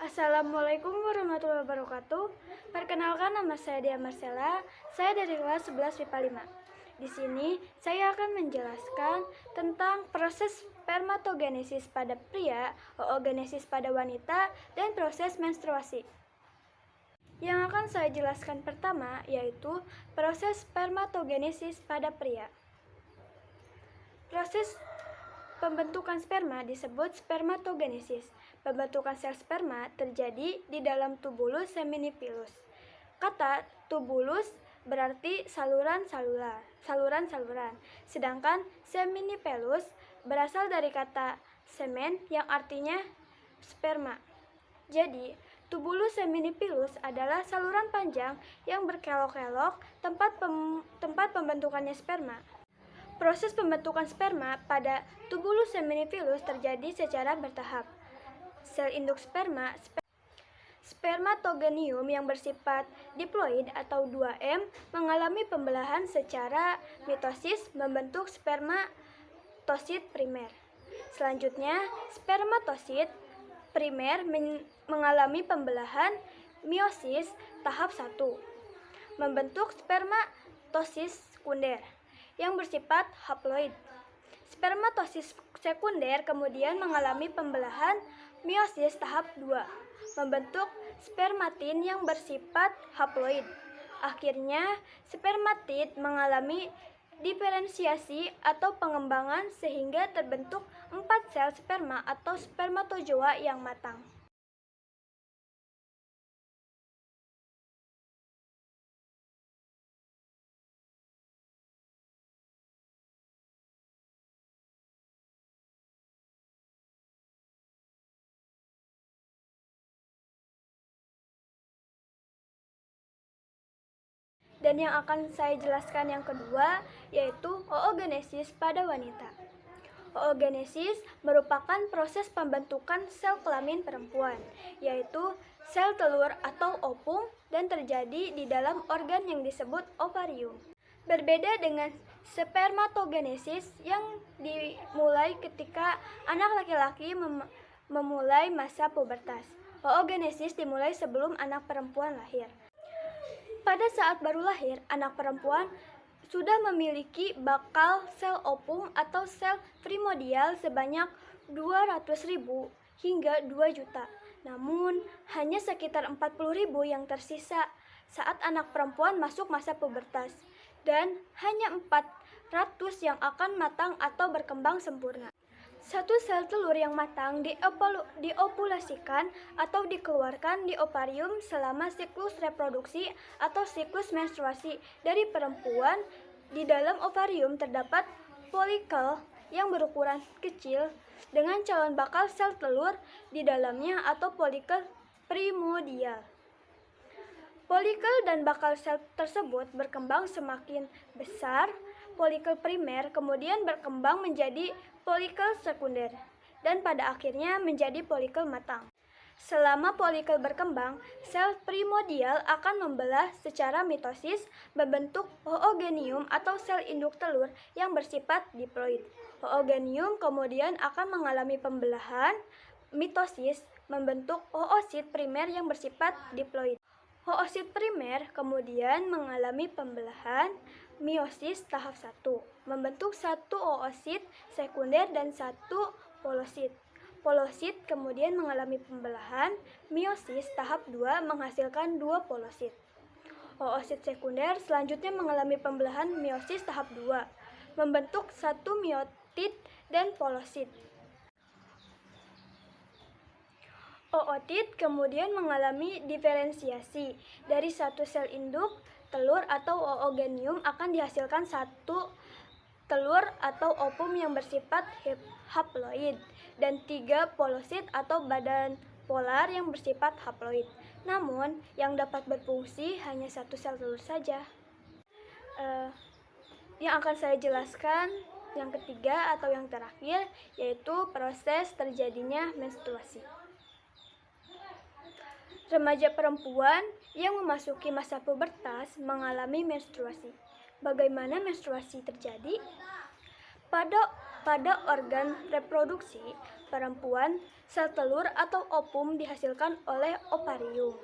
Assalamualaikum warahmatullahi wabarakatuh. Perkenalkan, nama saya Dia Marcella. Saya dari kelas 11 MIPA 5. Di sini saya akan menjelaskan tentang proses spermatogenesis pada pria, oogenesis pada wanita, dan proses menstruasi. Yang akan saya jelaskan pertama yaitu proses spermatogenesis pada pria. Proses pembentukan sperma disebut spermatogenesis. Pembentukan sel sperma terjadi di dalam tubulus seminipilus. Kata tubulus berarti saluran-saluran, sedangkan seminipilus berasal dari kata semen yang artinya sperma. Jadi, tubulus seminipilus adalah saluran panjang yang berkelok-kelok tempat pembentukannya sperma. Proses pembentukan sperma pada tubulus seminipilus terjadi secara bertahap. Sel induk spermatogenium yang bersifat diploid atau 2M mengalami pembelahan secara mitosis membentuk spermatosit primer. Selanjutnya, spermatosit primer mengalami pembelahan meiosis tahap 1 membentuk spermatosis sekunder yang bersifat haploid. Spermatosis sekunder kemudian mengalami pembelahan meiosis tahap 2 membentuk spermatin yang bersifat haploid. Akhirnya, spermatid mengalami diferensiasi atau pengembangan sehingga terbentuk 4 sel sperma atau spermatozoa yang matang. Dan yang akan saya jelaskan yang kedua yaitu oogenesis pada wanita. Oogenesis merupakan proses pembentukan sel kelamin perempuan, yaitu sel telur atau ovum dan terjadi di dalam organ yang disebut ovarium. Berbeda dengan spermatogenesis yang dimulai ketika anak laki-laki memulai masa pubertas. Oogenesis dimulai sebelum anak perempuan lahir. Pada saat baru lahir, anak perempuan sudah memiliki bakal sel ovum atau sel primordial sebanyak 200.000 hingga 2 juta. Namun, hanya sekitar 40.000 yang tersisa saat anak perempuan masuk masa pubertas, dan hanya 400 yang akan matang atau berkembang sempurna. Satu sel telur yang matang diopulasikan atau dikeluarkan di ovarium selama siklus reproduksi atau siklus menstruasi dari perempuan. Di dalam ovarium terdapat folikel yang berukuran kecil dengan calon bakal sel telur di dalamnya atau folikel primordial. Folikel dan bakal sel tersebut berkembang semakin besar. Folikel primer kemudian berkembang menjadi folikel sekunder dan pada akhirnya menjadi folikel matang. Selama folikel berkembang, sel primordial akan membelah secara mitosis membentuk oogenium atau sel induk telur yang bersifat diploid. Oogenium kemudian akan mengalami pembelahan mitosis membentuk oosit primer yang bersifat diploid. Oosit primer kemudian mengalami pembelahan meiosis tahap 1 membentuk satu oosit sekunder dan satu polosit. Polosit kemudian mengalami pembelahan meiosis tahap 2 menghasilkan 2 polosit. Oosit sekunder selanjutnya mengalami pembelahan meiosis tahap 2 membentuk satu meiotit dan polosit. Ootit kemudian mengalami diferensiasi. Dari satu sel induk telur atau oogenium akan dihasilkan satu telur atau ovum yang bersifat haploid dan 3 polosit atau badan polar yang bersifat haploid. Namun, yang dapat berfungsi hanya satu sel telur saja. Yang akan saya jelaskan yang ketiga atau yang terakhir yaitu proses terjadinya menstruasi. Remaja perempuan yang memasuki masa pubertas mengalami menstruasi. Bagaimana menstruasi terjadi? Pada organ reproduksi perempuan, sel telur atau ovum dihasilkan oleh ovarium.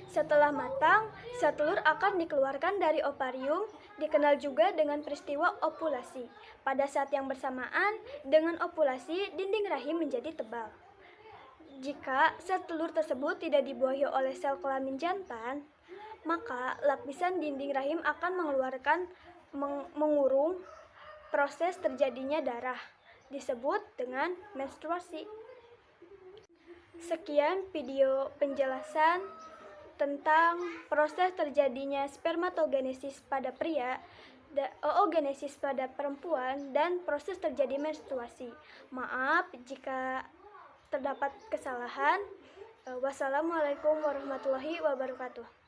Setelah matang, sel telur akan dikeluarkan dari ovarium, dikenal juga dengan peristiwa ovulasi. Pada saat yang bersamaan dengan ovulasi, dinding rahim menjadi tebal. Jika sel telur tersebut tidak dibuahi oleh sel kelamin jantan, maka lapisan dinding rahim akan mengurung. Proses terjadinya darah disebut dengan menstruasi. Sekian video penjelasan tentang proses terjadinya spermatogenesis pada pria, oogenesis pada perempuan, dan proses terjadi menstruasi. Maaf jika terdapat kesalahan. Wassalamualaikum warahmatullahi wabarakatuh.